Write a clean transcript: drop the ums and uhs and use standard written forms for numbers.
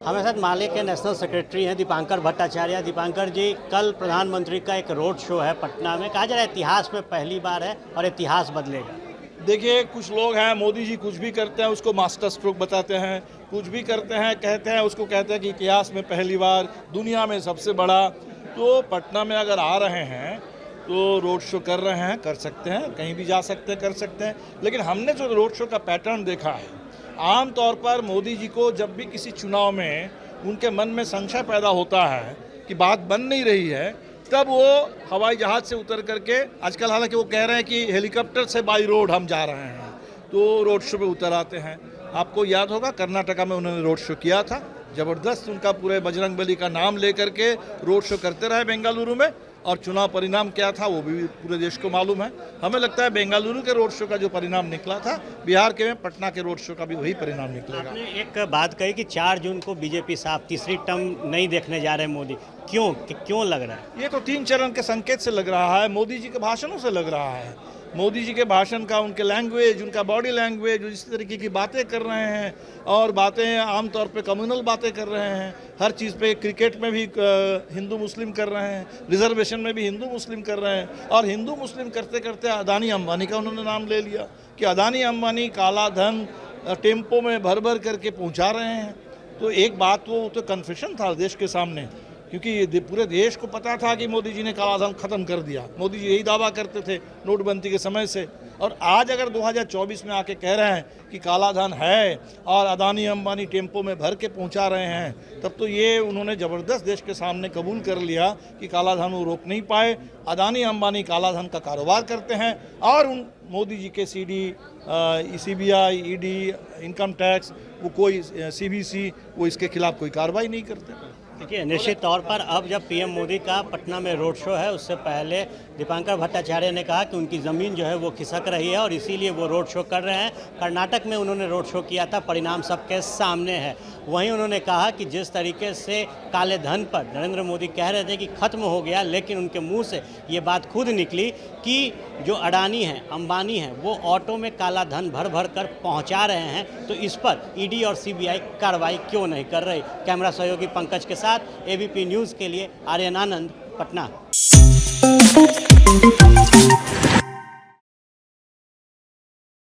हमारे साथ माले के नेशनल सेक्रेटरी हैं दीपांकर भट्टाचार्य। दीपांकर जी, कल प्रधानमंत्री का एक रोड शो है पटना में, कहा जा रहा है इतिहास में पहली बार है और इतिहास बदलेगा। देखिए, कुछ लोग हैं, मोदी जी कुछ भी करते हैं उसको मास्टर स्ट्रोक बताते हैं, कुछ भी करते हैं कहते हैं उसको कहते हैं कि इतिहास में पहली बार, दुनिया में सबसे बड़ा। तो पटना में अगर आ रहे हैं तो रोड शो कर रहे हैं, कर सकते हैं, कहीं भी जा सकते हैं, कर सकते हैं। लेकिन हमने जो रोड शो का पैटर्न देखा है, आम तौर पर मोदी जी को जब भी किसी चुनाव में उनके मन में संशय पैदा होता है कि बात बन नहीं रही है, तब वो हवाई जहाज़ से उतर करके, आजकल हालांकि वो कह रहे हैं कि हेलीकॉप्टर से बाई रोड हम जा रहे हैं, तो रोड शो पे उतर आते हैं। आपको याद होगा कर्नाटका में उन्होंने रोड शो किया था, ज़बरदस्त उनका पूरे बजरंगबली का नाम लेकर के रोड शो करते रहे बेंगलुरु में, और चुनाव परिणाम क्या था वो भी पूरे देश को मालूम है। हमें लगता है बेंगलुरु के रोड शो का जो परिणाम निकला था, बिहार के में पटना के रोड शो का भी वही परिणाम निकलेगा। आपने एक बात कही कि 4 जून को बीजेपी साहब तीसरी टर्म नहीं देखने जा रहे मोदी, क्यों लग रहा है? ये तो 3 चरण के संकेत से लग रहा है, मोदी जी के भाषणों से लग रहा है। मोदी जी के भाषण का, उनके लैंग्वेज, उनका बॉडी लैंग्वेज, इस तरीके की बातें कर रहे हैं, और बातें आमतौर पे कम्युनल बातें कर रहे हैं। हर चीज़ पे, क्रिकेट में भी हिंदू मुस्लिम कर रहे हैं, रिजर्वेशन में भी हिंदू मुस्लिम कर रहे हैं, और हिंदू मुस्लिम करते करते अदानी अंबानी का उन्होंने नाम ले लिया कि अदानी अंबानी काला धन टेम्पो में भर भर करके पहुँचा रहे हैं। तो एक बात वो तो कन्फेशन था देश के सामने, क्योंकि पूरे देश को पता था कि मोदी जी ने काला धन खत्म कर दिया। मोदी जी यही दावा करते थे नोटबंदी के समय से, और आज अगर 2024 में आके कह रहे हैं कि काला धन है और अदानी अंबानी टेम्पो में भर के पहुंचा रहे हैं, तब तो ये उन्होंने ज़बरदस्त देश के सामने कबूल कर लिया कि काला धन वो रोक नहीं पाए। अदानी अंबानी काला धन का कारोबार करते हैं, और उन मोदी जी के CD, CBI, ED, income tax, वो कोई CBC, वो इसके खिलाफ कोई कार्रवाई नहीं करते। देखिए, निश्चित तौर पर अब जब पीएम मोदी का पटना में रोड शो है, उससे पहले दीपांकर भट्टाचार्य ने कहा कि उनकी ज़मीन जो है वो खिसक रही है और इसीलिए वो रोड शो कर रहे हैं। कर्नाटक में उन्होंने रोड शो किया था, परिणाम सबके सामने है। वहीं उन्होंने कहा कि जिस तरीके से काले धन पर नरेंद्र मोदी कह रहे थे कि ख़त्म हो गया, लेकिन उनके मुंह से ये बात खुद निकली कि जो अडानी हैं, अंबानी हैं, वो ऑटो में काला धन भर भर कर पहुँचा रहे हैं। तो इस पर ED और CBI कार्रवाई क्यों नहीं कर रही? कैमरा सहयोगी पंकज के साथ ABP न्यूज़ के लिए आर्यन आनंद, पटना।